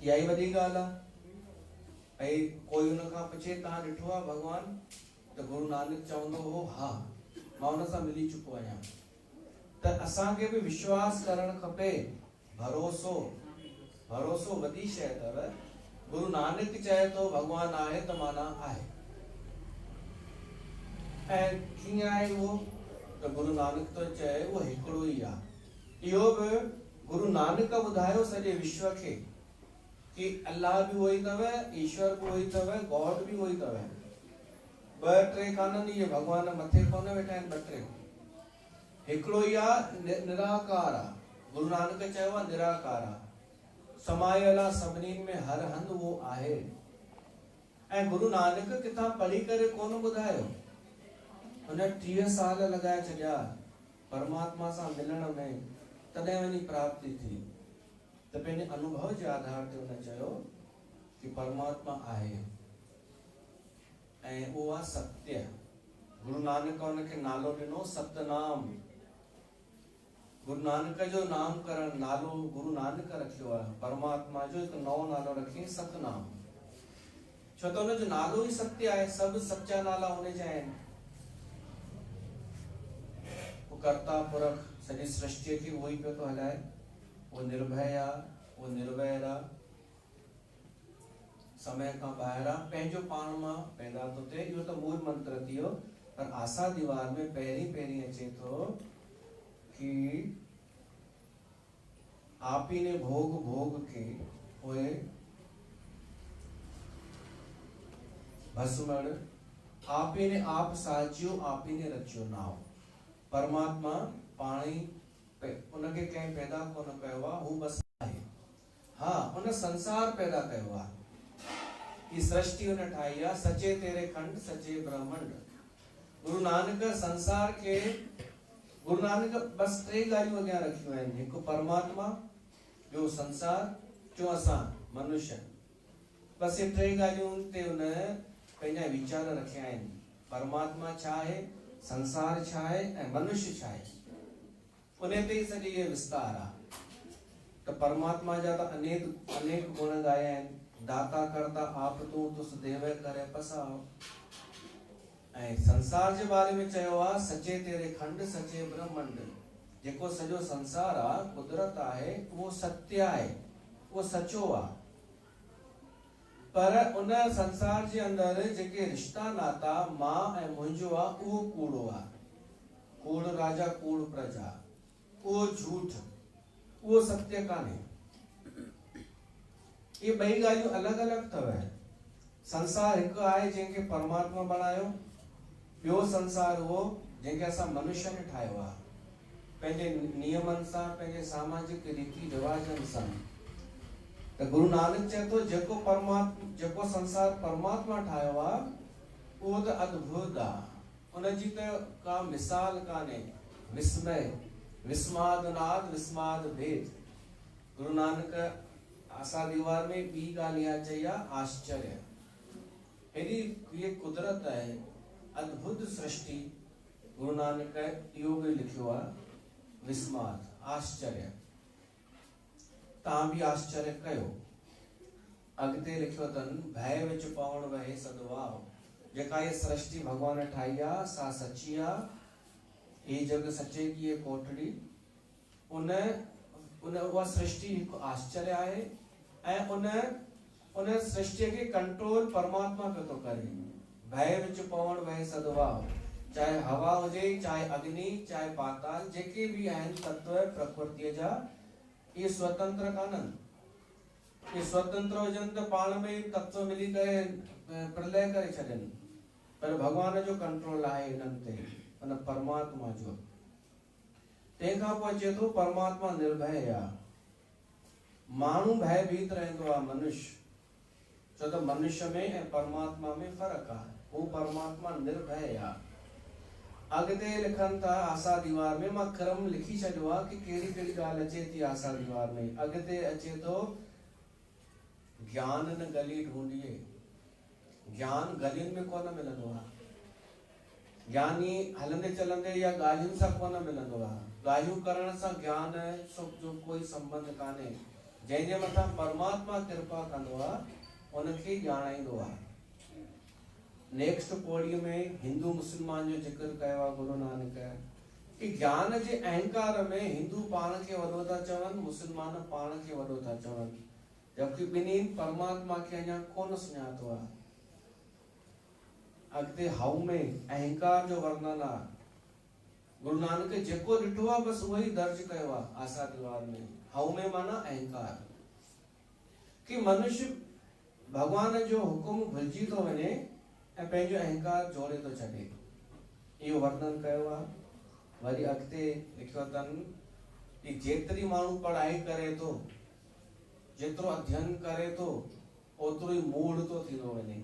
इहा ई वॾी ॻाल्हि आहे ऐं कोई हुन खां पुछे तव्हां ॾिठो आहे भॻवान त गुरु नानक चवंदो हो हा मां हुन सां मिली चुको आहियां त असांखे बि विश्वास करणु खपे भरोसो वॾी शइ अथव गुरु नानक चए थो भॻवान आहे त माना आहे ऐं कीअं आहे उहो त गुरु नानक तो चए उहो हिकिड़ो ई आहे इहो बि गुरु नानक ॿुधायो सॼे विश्व खे कि अल्लाह भी वही तव ईश्वर भी वही तव गॉड भी वही तव ॿ टे काननि इहे भॻवान मथे कोन वेठा आहिनि ॿ टे हिकिड़ो ई आहे निराकार आहे गुरु नानक चयो आहे निराकार आहे समायल आहे सभिनी में हर हंधि उहो आहे ऐं गुरु नानक किथां पढ़ी करे कोन ॿुधायो हुन 30 साल लॻाए छॾिया परमात्मा सां मिलण में तॾहिं वञी प्राप्ति थी त पंहिंजे अनुभव जे आधार ते हुन चयो कि परमात्मा आहे ऐं उहो आहे सत्य। गुरु नानक उनखे नालो ॾिनो सतनाम। गुरु नानक जो नाम करण नालो गुरु नानक रखियो आहे। परमात्मा जो हिकु नओं नालो रखियईं सतनाम। छो त हुनजो नालो ई सत्य आहे। सभु सच्चा नाला हुनजा आहिनि। वो कर्ता पुरख सॼी सृष्टि खे उहो ई पियो थो हलाए। वो निर्भय आहे, वो निर्वैर आहे, समय खां ॿाहिरि आहे, पंहिंजो पाण मां पैदा थो थिए। इहो त मूल मंत्र थी वियो। पर आसा दीवार में पहिरीं अचे थो कि आप ही ने भोग भोग के हुए भस्मण, आप ही ने आप साजियो, आप ही ने रचियो नाव। परमात्मा पाण ई उनखे कंहिं पैदा कोन कयो आहे, हू बस आहे। हाँ, उन संसार पैदा कयो आहे। ये सृष्टि उन ठाही आहे। सचे तेरे खंड सचे ब्रह्मंड। गुरु नानक संसार के गुरु नानक बस टे ॻाल्हियूं अॻियां रखियूं आहिनि। हिकु परमात्मा, ॿियो संसार, टियों असां मनुष्य। बस ये टे ॻाल्हियुनि ते उन पंहिंजा वीचार रखिया आहिनि। परमात्मा छा आहे, संसार छा आहे ऐं मनुष्य छा आहे। उन ते ई सॼी इहे विस्तार आहे। त परमात्मा जा त अनेक गुण ॻाया आहिनि। दाता करता आप तू तुस देवे करे पसाओ। ऐं संसार जे बारे में चयो आहे सचे तेरे खंड सचे ब्रह्मंड। जेको सॼो संसार आहे, कुदरत आहे, उहो सत्य आहे, उहो सचो आहे। पर उन संसार जे अंदरि जेके रिश्ता नाता मां ऐं मुंहिंजो आहे, उहो कूड़ो आहे। कूड़ राजा कूड़ प्रजा, उहो झूठ, उहो सत्य कान्हे। ये ॿई ॻाल्हियूं अलॻि अलॻि अथव। संसार हिकु आहे जंहिंखे परमात्मा बणायो। ॿियो संसार उहो जंहिंखे असां मनुष्य ने ठाहियो आहे, पंहिंजे नियमनि सां, पंहिंजे सामाजिक रीति रिवाजनि सां। त गुरु नानक चए थो जेको संसार परमात्मा ठाहियो आहे, उहो त अद्भुत आहे। उनजी त का मिसाल कान्हे। विस्मय, विस्माद नाद, विस्माद भेद। गुरु नानक आसा दीवार में ॿी ॻाल्हि इहा चई आहे, आश्चर्य। हेॾी ये कुदरत आहे, अद्भुत सृष्टि। गुरु नानक इहो बि लिखियो आहे, विस्माद, आश्चर्य। तव्हां बि आश्चर्य कयो। अॻिते लिखियो अथनि, भय विच पवण वहे सदवाव। जेका ये सृष्टि भगवान ठाही आहे, सा सची आहे। ये जग सचे की ये कोठड़ी। उहा सृष्टि हिकु आश्चर्य आहे। ऐं उन सृष्टि के कंट्रोल परमात्मा पियो थो करे। भय विच पवण वहे सदवाव। चाहे हवा हुजे, चाहे अग्नि, चाहे पाताल, जेके भी आहिनि तत्व प्रकृति जा, ये स्वतंत्र कान्हनि। ये स्वतंत्र हुजनि त पाण में तत्व मिली करे प्रलय करे छॾनि। पर भगवान जो कंट्रोल आहे इन्हनि ते, उन परमात्मा जो। तंहिंखां पोइ अचे थो परमात्मा निर्भय आहे। माण्हू भयभीत रहंदो आहे, मनुष्य। छो त मनुष्य में ऐं परमात्मा में फ़र्क़ु आहे। हू परमात्मा निर्भय आहे। अॻिते लिखनि था आसा दीवार में, मां क्रम लिखी छॾियो आहे कि कहिड़ी कहिड़ी ॻाल्हि अचे थी आसा दीवार में। अॻिते अचे थो, ज्ञान न गली ढूंढिए। ज्ञान गलियुनि में कोन मिलंदो आहे। ज्ञानी हलंदे चलंदे या ॻाल्हियुनि सां कोन मिलंदो आहे। ॻाल्हियूं करण सां ज्ञान जो कोई संबंध कान्हे। जंहिंजे मथां परमात्मा कृपा कंदो आहे, उनखे ॼाणाईंदो आहे। नेक्स्ट पौड़ी में हिंदू मुस्लमान जो जिक्र कयो आहे गुरु नानक कि ज्ञान जे अहंकार में हिंदू पाण खे वॾो था चवनि, मुस्लमान पाण खे वॾो था चवनि, जबकि ॿिन्ही परमात्मा खे अञा कोन सुञातो आहे। अॻिते हाउ में अहंकार जो वर्णन आहे। गुरु नानक जेको ॾिठो आहे बस उहो ई दर्ज कयो आहे आसा दीवार में। हाउ में माना अहंकार, कि मनुष्य भगवान जो हुकुम भुलिजी थो वञे ऐं पंहिंजो अहंकार जोड़े थो छॾे। इहो वर्णन कयो आहे। वरी अॻिते लिखियो अथनि कि जेतिरी माण्हू पढ़ाई करे थो, जेतिरो अध्ययन करे थो, ओतिरो ई मूढ़ थो थींदो वञे।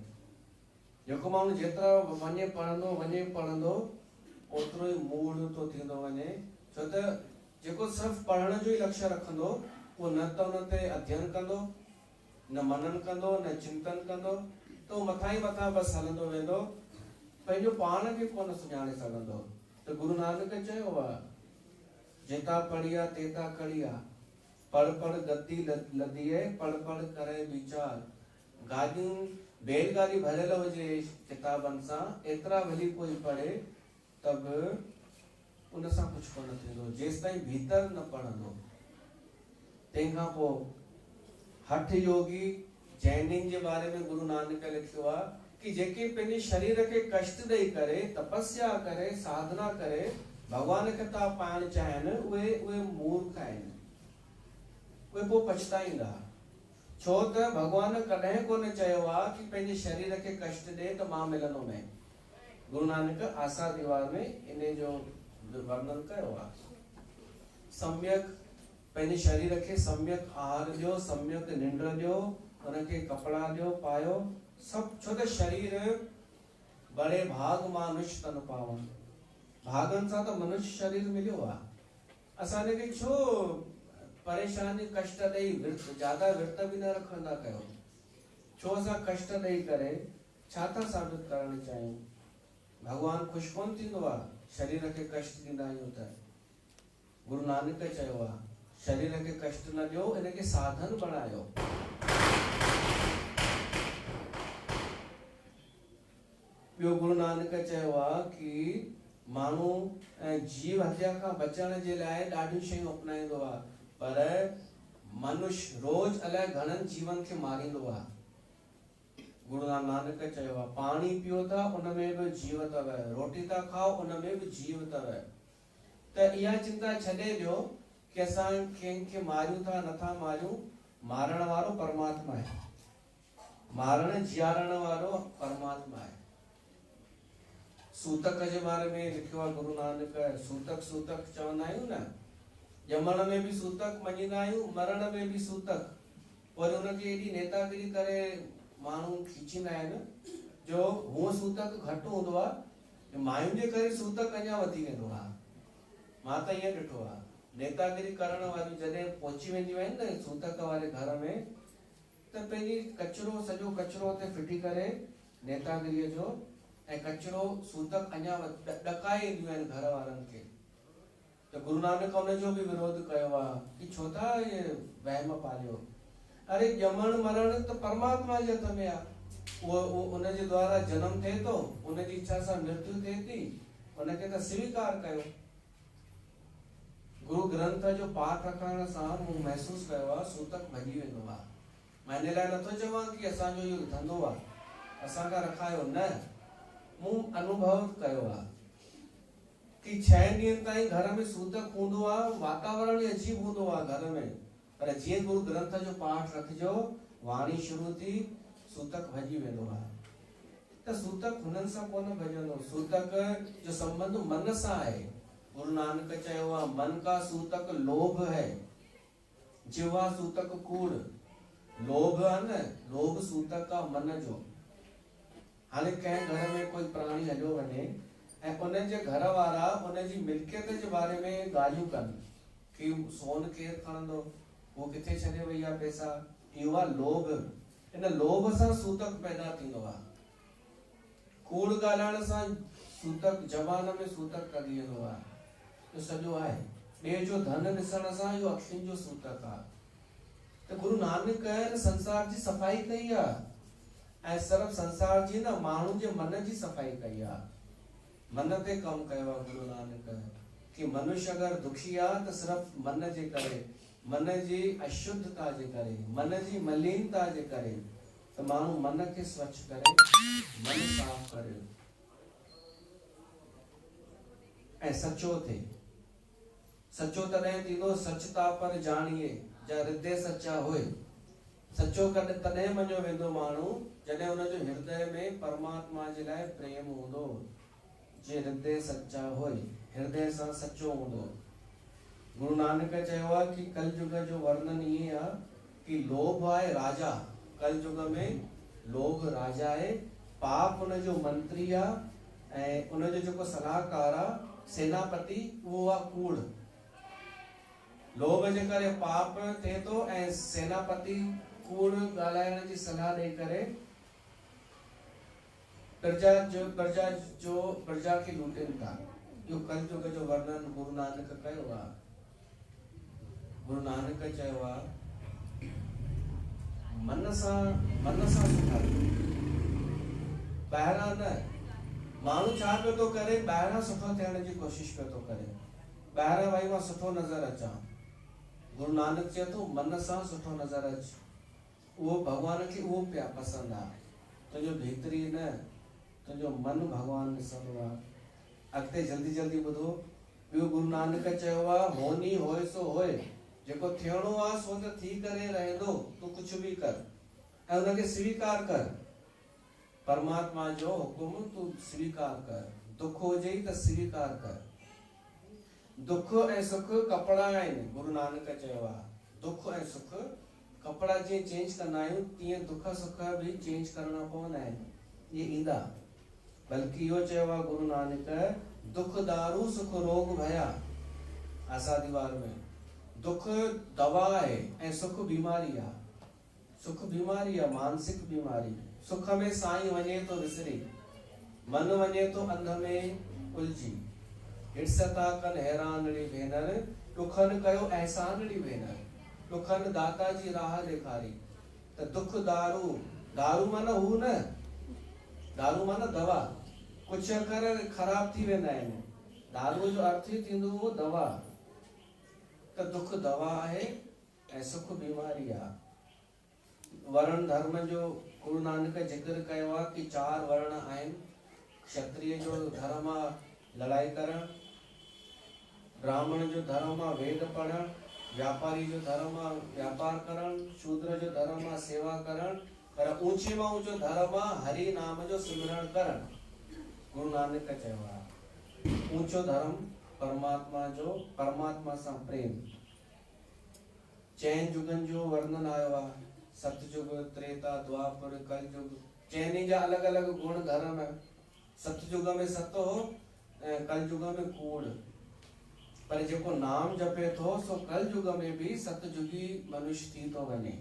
जेको माण्हू जेतिरा वञे पढ़ंदो ओतिरो ई मूढ़ थो थींदो वञे। छो त जेको सिर्फ़ु पढ़ण जो ई लक्ष्य रखंदो, उहो न त उन ते अध्ययन कंदो, न मनन कंदो न चिंतन कंदो तो मथां ई मथां बस हलंदो वेंदो, पंहिंजो पाण खे कोन सुञाणे सघंदो। तो गुरु नानक चयो आहे, जेता पढ़िया तेता कड़िया, पढ़ पढ़ गति लदिए, पढ़ पढ़ करे विचार। गाॾियूं बैलगाॾी भरियल हुजे किताबनि सां, एतिरा भली कोई पढ़े त बि उन सां कुझु कोन थींदो जेसि ताईं भीतर न पढ़ंदो। तंहिंखां पोइ हठ योगी जैनिन जे बारे में गुरु नानक लिखियो आहे कि जेके पंहिंजे शरीर खे कष्ट ॾेई करे तपस्या करे साधना करे भगवान खे था पाइण चाहिनि, उहे मूर्ख आहिनि, उहे पोइ पछताईंदा। छो त भगवान कॾहिं कोन चयो आहे कि पंहिंजे शरीर खे कष्ट ॾे त मां मिलंदोमांइ। गुरु नानक आसा दीवार में इन जो वर्णन कयो आहे। सम्यक पंहिंजे शरीर खे सम्यक आहार ॾियो, सम्यक निंड ॾियो, उनखे कपिड़ा ॾियो पायो सभु, छो त शरीर बड़े भाग मानुष तन पावन, भागनि सां त मनुष्य शरीर मिलियो आहे। असांजे खे छो परेशानी कष्ट ॾेई ज्यादा विर्त बि न रखंदा कयो, छो असां कष्ट ॾेई करे छा था साबित करणु चाहियूं? भगवान ख़ुशि कोन थींदो आहे शरीर खे कष्ट ॾींदा आहियूं त। गुरु नानक चयो आहे शरीर खे कष्ट न ॾियो, इनखे साधन बणायो। ॿियो गुरु नानक चयो आहे कि माण्हू जीव हत्या खां बचण जे लाइ ॾाढियूं शयूं अपनाईंदो आहे, पर मनुष्य रोज अलाए घणनि जीवन खे मारींदो आहे। गुरु नानक चयो आहे पाणी पियो था उनमें बि जीव अथव, रोटी था खाओ उनमें बि जीव अथव। त इहा चिंता छॾे ॾियो कि असां कंहिंखे मारियूं था नथा मारियूं, मारण वारो परमात्मा आहे, मारण जीआरण वारो परमात्मा आहे। सूतक जे बारे में लिखियो आहे गुरु नानक, सूतक सूतक चवंदा आहियूं न, ॼमण में बि सूतक मञींदा आहियूं, मरण में बि सूतक। पर उनखे एॾी नेतागिरी करे माण्हू खीचींदा आहिनि जो हूअं सूतक घटि हूंदो आहे, मायुनि जे करे सूतक अञा वधी वेंदो आहे। मां त ईअं ॾिठो आहे, नेतागिरी करण वारियूं जॾहिं पहुची वेंदियूं आहिनि न सूतक वारे घर में, त पंहिंजी कचिरो सॼो कचिरो हुते फिटी करे नेतागिरीअ जो, ऐं कचिरो सूतक अञा ॾकाए ईंदियूं आहिनि घर वारनि खे। त गुरु नानक उनजो बि विरोध कयो आहे कि छो था इहे वहम पालियो। अरे ॼमण मरण त परमात्मा जे हथ में आहे, उहो उनजे द्वारा जन्म थिए थो, उनजी इच्छा सां मृत्यु थिए थी, उनखे त स्वीकार कयो। गुरु ग्रंथ जो पाठ करण सां मूं महसूस कयो आहे सूतक भॼी वेंदो आहे। मां इन लाइ नथो चवां कि असांजो इहो धंधो आहे, असांखां रखायो न, मूं अनुभव कयो आहे कि 6 ॾींहंनि ताईं घर में सूतक हूंदो आहे, वातावरण ई अजीब हूंदो आहे घर में, पर जीअं गुरु ग्रंथ जो पाठ रखिजो, वाणी शुरू थी, सूतक भॼी वेंदो आहे। त सूतक हुननि सां कोन भॼंदो, सूतक जो संबंध मन सां आहे। गुरु नानक चयो आहे मन का सूतक लोभ है, जिवा सूतक कूड़। लोभ आहे न, लोभ सूतक आहे मन जो। हाणे कंहिं घर में कोई प्राणी हलियो वञे ऐं उनजे घर वारा उनजी मिल्कियत जे बारे में ॻाल्हियूं कनि कि सोन केरु खणंदो, वो किथे छॾे वई आहे पैसा, इहो आहे लोभ। इन लोभ सां सूतक पैदा थींदो आहे। कूड़ ॻाल्हाइण सां सूतक ज़बान में सूतक कढी वेंदो आहे, इहो सॼो आहे। ॿिए जो धन ॾिसण सां इहो अखियुनि जो सूतक आहे। त गुरु नानक संसार जी सफ़ाई कई आहे, ऐं सिर्फ़ संसार जी न, माण्हू जे मन जी सफ़ाई कई आहे। मन ते कमु कयो आहे गुरु नानक कि मनुष्य अगरि दुखी आहे त सिर्फ़ मन जे करे, मन जी अशुद्धता जे करे, मन जी मलिनता जे करे, त माण्हू मन खे स्वच्छ करे, मन साफ़ करे ऐं सचो थिए। सचो तॾहिं थींदो सचता पर जाणिए जा हृदय सच्चा होए। सचो तॾहिं मञियो वेंदो माण्हू जॾहिं हुनजो हृदय में परमात्मा जे लाइ प्रेम हूंदो। जे हृदय सच्चा होए, हृदय सां सचो हूंदो। गुरु नानक चयो आहे कि कलयुग जो वर्णन ईअं आहे कि लोभ आहे राजा, कलयुग में लोभ राजा आहे, पाप उनजो मंत्री आहे, ऐं उनजो जेको सलाहकार आहे सेनापति, उहो आहे कूड़। लोभ जे करे पाप थिए थो ऐं सेनापति कूड़ ॻाल्हाइण जी सलाह ॾेई करे प्रजा खे लूटनि था। इहो कलयुग जो वर्णन गुरु नानक कयो आहे। गुरु नानक चयो आहे मन सां सुठा ॿाहिरां न। माण्हू छा पियो थो करे, ॿाहिरां सुठो थियण जी कोशिशि पियो थो करे, ॿाहिरां भाई मां सुठो नज़र अचां। गुरु नानक चए थो मन सां सुठो नज़र अच। उहो भॻवान खे उहो पिया पसंदि आहे। तुंहिंजो भीतरी न, तुंहिंजो मन भॻवानु ॾिसंदो आहे। अॻिते जल्दी जल्दी ॿुधो। ॿियो गुरु नानक चयो आहे होनी होए सो होए। जेको थियणो आहे सो त थी करे रहंदो। तूं कुझु बि कर ऐं हुनखे स्वीकार कर। परमात्मा जो हुकुम तूं स्वीकार कर। दुख हुजे त स्वीकार कर। दुख ऐं सुख कपिड़ा आहिनि। गुरु नानक चयो आहे दुख ऐं सुख कपिड़ा जीअं चेंज कंदा आहियूं तीअं दुख सुख बि चेंज करणा पवंदा आहिनि। इहे ईंदा। बल्कि इहो चयो आहे गुरु नानक दुख दारू सुख रोग भया। आसादीवार में दुख दवा आहे ऐं सुख बीमारी आहे। सुख बीमारी आहे, मानसिक बीमारी। सुख में साईं वञे तो विसरी, मन वञे तो अंध में उलझी। हिड़सता कन हैरानड़ी भेनर, दुखन कयो एहसानड़ी भेनर। दुखन दाता जी राह ॾेखारी। त दुख दारू, दारू माना हू न, दारू माना दवा। कुछ अखर ख़राब थी वेंदा आहिनि। दारू जो अर्थ ई थींदो हो दवा। त दुख दवा आहे ऐं सुख बीमारी आहे। वर्ण धर्म जो गुरु नानक जिक्र कयो आहे कि 4 वर्ण आहिनि। क्षत्रिय जो धर्म आहे लड़ाई करणु, ब्राह्मण जो धर्म आहे वेद पढ़णु, व्यापारी जो धर्म आहे व्यापार करणु, शूद्र जो धर्म आहे सेवा करणु, पर ऊंचे मां ऊंचो धर्म आहे हरि नाम जो सिमरण करणु। गुरु नानक चयो आहे ऊंचो धर्म परमात्मा जो, परमात्मा सां प्रेम। चैन युगनि जो वर्णन आयो आहे। सतयुग, त्रेता, द्वापर, कलयुग। चइनी जा अलॻि अलॻि गुण धर्म। सतयुग में सत हो ऐं कलयुग में कूड़। पर जेको नाम जपे थो सो कलयुग में भी सतयुगी मनुष्य थी थो वञे।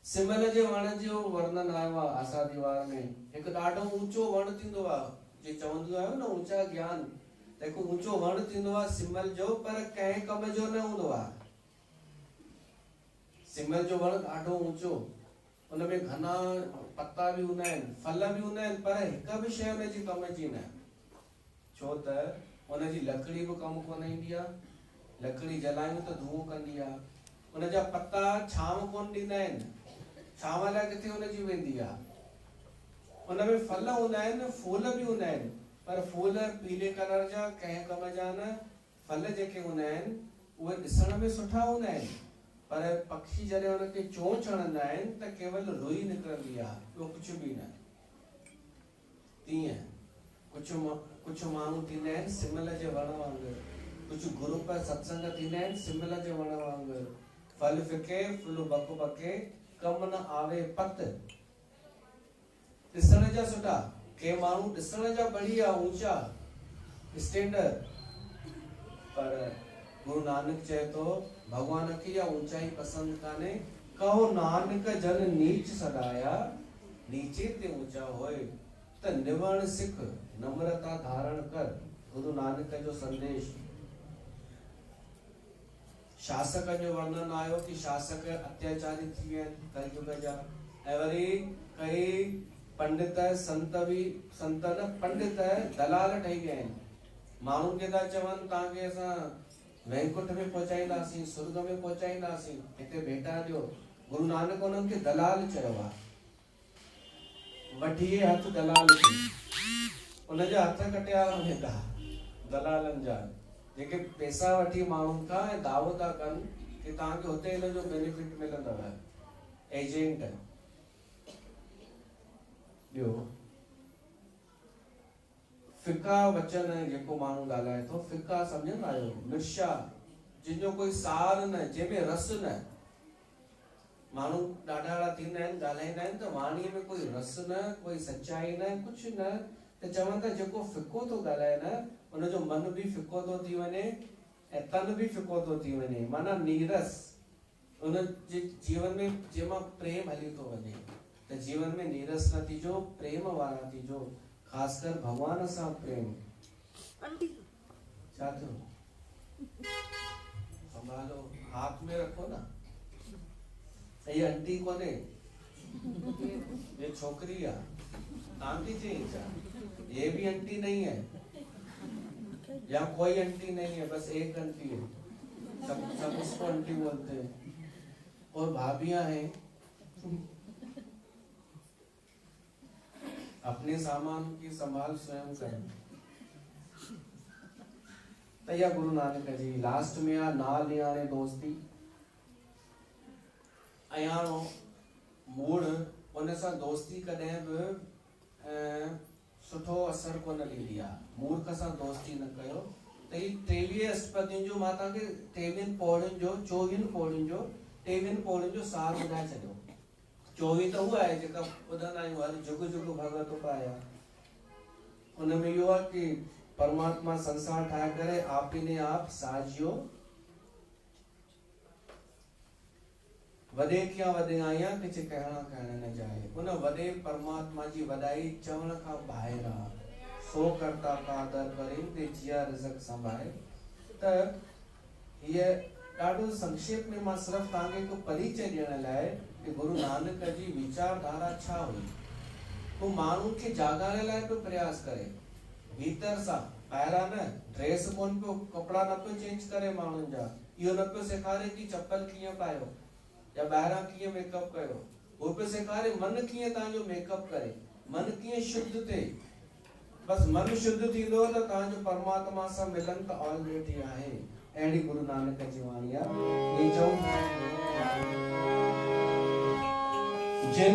सिमल जे वण जो वर्णन आयो आहे आसादीवार में। हिकु ॾाढो ऊंचो वण थींदो आहे। जे चवंदियूं आहियो न ऊंचा ज्ञान, त हिकु ऊंचो वण थींदो आहे सिमल जो, पर कंहिं कम जो न हूंदो आहे। सिमल जो वण ॾाढो ऊंचो, उनमें घना पत्ता भी हूंदा आहिनि, फल भी हूंदा आहिनि, पर हिकु बि शइ उनजी कम जी न। छो त उनजी लकड़ी बि कमु कोन ईंदी आहे। लकड़ी जलायूं त धुओं कंदी आहे। उनजा पत्ता छांव कोन ॾींदा आहिनि। छांव लाइ किथे उनजी वेंदी आहे। उनमें फल हूंदा आहिनि, फूल भी हूंदा आहिनि, पर फूल पीले कलर जा कंहिं कम जा न। फल जेके हूंदा आहिनि उहे ॾिसण में सुठा हूंदा आहिनि, पर पखी जॾहिं उनखे चोंच हणंदा आहिनि त केवल रुई निकिरंदी आहे, ॿियो कुझु बि न। तीअं कुझु माण्हू थींदा आहिनि सिमल जे वण वांगुरु। कुझु ग्रुप सत्संग थींदा आहिनि सिमल जे वण वांगुरु। फल फिके फूल बक बके, कम न आवे पत। ॾिसण जा सुठा, के माण्हू ॾिसण जा बढ़िया ऊंचा स्टैंडर्ड, पर गुरु नानक चए थो भगवान खे इहा ऊंचाई पसंदि कान्हे। कहो नानक जन नीच सदाया, नीचे ते ऊंचा होए। त निवण सिख नम्रता धारण कर। गुरु नानक जो संदेश। शासक जो वर्णन आयो कि शासक अत्याचारी थी विया आहिनि कलयुग जा। ऐं वरी कई पंडित संत न पंडित दलाल ठही विया आहिनि। माण्हुनि खे था चवनि तव्हांखे असां वैकुंठ में पहुचाईंदासीं, स्वर्ग में पहुचाईंदासीं, हिते भेटा ॾियो। गुरु नानक उन्हनि खे दलाल चयो आहे। वठिए हथ दलाल खे, उनजा हथ कटिया वेंदा दलालनि जा, जेके पैसा वठी माण्हुनि खां ऐं दावो था कनि कि तव्हांखे हुते हिनजो बेनिफिट मिलंदव। एजेंट। ॿियो फिका वचन जेको माण्हू ॻाल्हाए थो, फिका सम्झंदा आहियो? मिर्शा, जिनजो कोई सार न, जंहिंमें रस न। माण्हू ॾाढा अहिड़ा थींदा आहिनि, ॻाल्हाईंदा आहिनि त वाणीअ में कोई रस न, कोई सच्चाई न, कुझु न। त चवनि था जेको फिको थो ॻाल्हाए न, उनजो मन बि फिको थो थी वञे ऐं तन बि फिको थो थी वञे, माना नीरस। उन जे जीवन में जेमा प्रेम हली तो वने त जीवन में नीरस न थीजो, प्रेम वारा थीजो, खासकर भगवान सां प्रेम। छा थियो? संभालो, हाथ में रखो ना। ये आंटी कोने, ये छोकरी है, आंटी चेंज है, ये भी आंटी नहीं है, या कोई आंटी नहीं है, बस एक आंटी है, सब उसको आंटी बोलते हैं। और भाभियां हैं, अपने सामान की संभाल स्वयं करें। तैया गुरु नानक जी लास्ट में आ नाल नियाणे दोस्ती अयानो मूड उन सां दोस्ती कॾहिं बि सुठो असर कोन ॾींदी आहे। मूर्ख सां दोस्ती न कयो। त ही 23 अष्टपदियुनि जो मां तव्हांखे 23 पौड़ियुनि जो 24 पौड़ियुनि जो 23 पौड़ियुनि जो सार ॿुधाए छॾियो। 24 त उहा आहे जेका ॿुधंदा आहियूं हर जुग जुग भगत उपाया। उनमें इहो आहे कि परमात्मा संसार ठाहे करे आप ही ने आप साजियो, वॾे कियां वॾे आया कुछ कहना कहने न जाए। उन वॾे परमात्मा जी वॾाई चवण खां ॿाहिरि आहे। सो करता कादर करे ते जिया रिज़क संभाए। त ये ॾाढो संक्षेप में मां सिर्फ तव्हांखे हिकु परिचय ॾियण लाइ कि गुरु नानक जी विचारधारा छा हुई। हू माण्हुनि खे जाॻाइण लाइ पियो प्रयास करे, भीतर सां, ॿाहिरां न। ड्रेस कोन पियो, कपिड़ा न पियो चेंज करे माण्हुनि जा, इहो न पियो सेखारे कि चप्पल कीअं पायो या ॿाहिरां कीअं मेकअप कयो। वो पियो सेखारे मन कीअं तव्हांजो मेकअप करे, मन कीअं शुद्ध थिए। बस मन शुद्ध थींदो त तव्हांजो परमात्मा सां मिलन त ऑलरेडी आहे। अहिड़ी गुरु नानक जी वाणी आहे। जिन